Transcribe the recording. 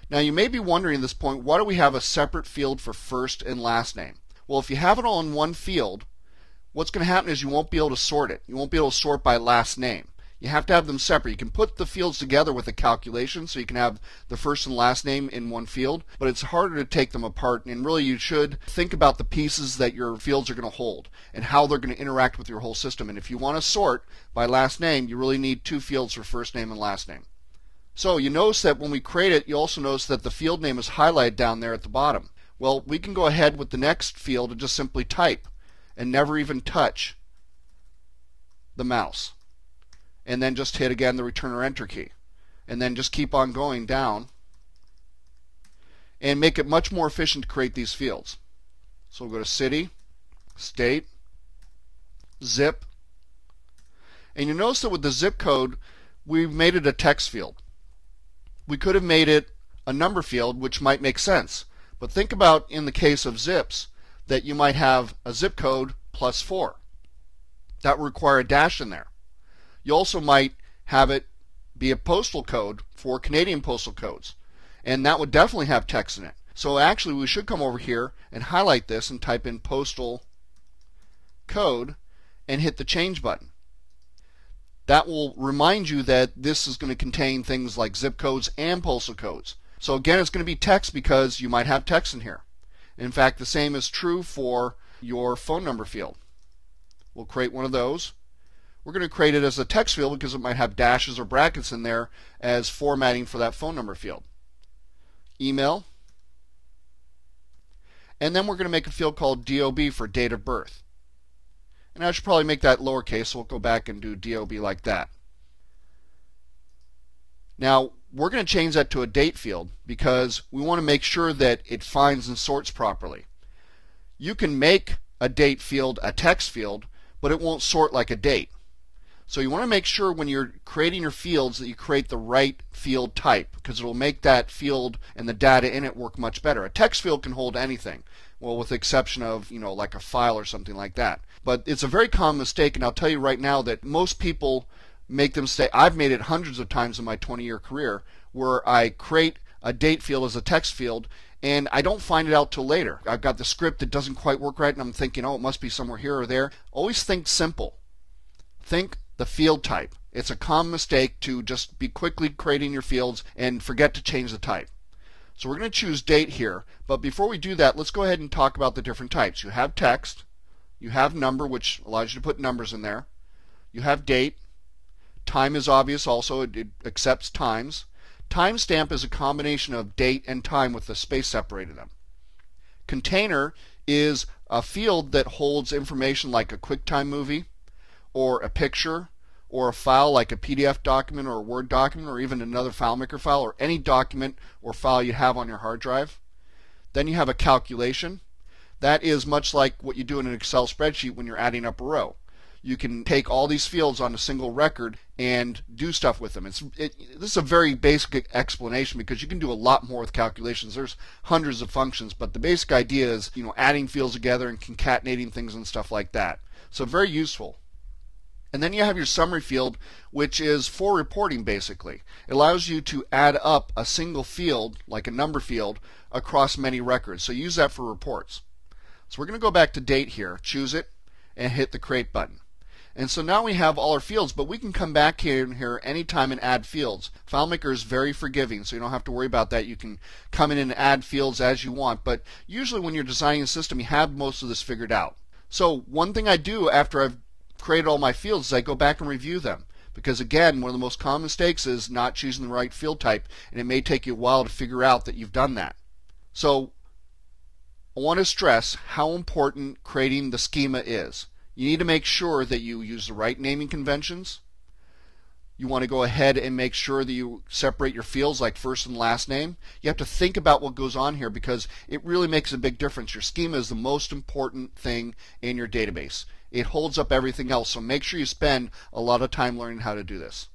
Now you may be wondering at this point, why do we have a separate field for first and last name? Well, if you have it all in one field, what's going to happen is you won't be able to sort it. You won't be able to sort by last name. You have to have them separate. You can put the fields together with a calculation, so you can have the first and last name in one field, but it's harder to take them apart, and really you should think about the pieces that your fields are going to hold and how they're going to interact with your whole system. And if you want to sort by last name, you really need two fields for first name and last name. So you notice that when we create it, you also notice that the field name is highlighted down there at the bottom. Well, we can go ahead with the next field and just simply type and never even touch the mouse. And then just hit again the return or enter key. And then just keep on going down and make it much more efficient to create these fields. So we'll go to city, state, zip. And you notice that with the zip code, we've made it a text field. We could have made it a number field, which might make sense. But think about, in the case of zips, that you might have a zip code +4. That would require a dash in there. You also might have it be a postal code for Canadian postal codes, and that would definitely have text in it. So actually we should come over here and highlight this and type in postal code and hit the change button. That will remind you that this is going to contain things like zip codes and postal codes. So again, it's going to be text because you might have text in here. In fact, the same is true for your phone number field. We'll create one of those. We're going to create it as a text field because it might have dashes or brackets in there as formatting for that phone number field. Email. And then we're going to make a field called DOB for date of birth. And I should probably make that lowercase, so we'll go back and do DOB like that. Now, we're going to change that to a date field because we want to make sure that it finds and sorts properly. You can make a date field a text field, but it won't sort like a date. So you want to make sure when you're creating your fields that you create the right field type, because it will make that field and the data in it work much better. A text field can hold anything, well, with the exception of, like a file or something like that. But it's a very common mistake, and I'll tell you right now that most people make the mistake. I've made it hundreds of times in my 20-year career where I create a date field as a text field, and I don't find it out till later. I've got the script that doesn't quite work right, and I'm thinking, oh, it must be somewhere here or there. Always think simple. Think the field type. It's a common mistake to just be quickly creating your fields and forget to change the type. So we're going to choose date here, but before we do that, let's go ahead and talk about the different types. You have text, you have number, which allows you to put numbers in there, you have date, time is obvious also, it accepts times. Timestamp is a combination of date and time with the space separating them. Container is a field that holds information like a QuickTime movie, or a picture, or a file like a PDF document or a Word document, or even another FileMaker file, or any document or file you have on your hard drive. Then you have a calculation. That is much like what you do in an Excel spreadsheet when you're adding up a row. You can take all these fields on a single record and do stuff with them. This is a very basic explanation because you can do a lot more with calculations. There's hundreds of functions, but the basic idea is adding fields together and concatenating things and stuff like that. So very useful. And then you have your summary field, which is for reporting basically. It allows you to add up a single field, like a number field, across many records. So use that for reports. So we're going to go back to date here, choose it, and hit the create button. And so now we have all our fields, but we can come back here anytime and add fields. FileMaker is very forgiving, so you don't have to worry about that. You can come in and add fields as you want, but usually when you're designing a system, you have most of this figured out. So one thing I do after I've created all my fields is I go back and review them. Because again, one of the most common mistakes is not choosing the right field type, and it may take you a while to figure out that you've done that. So I want to stress how important creating the schema is. You need to make sure that you use the right naming conventions. You want to go ahead and make sure that you separate your fields like first and last name. You have to think about what goes on here because it really makes a big difference. Your schema is the most important thing in your database. It holds up everything else, so make sure you spend a lot of time learning how to do this.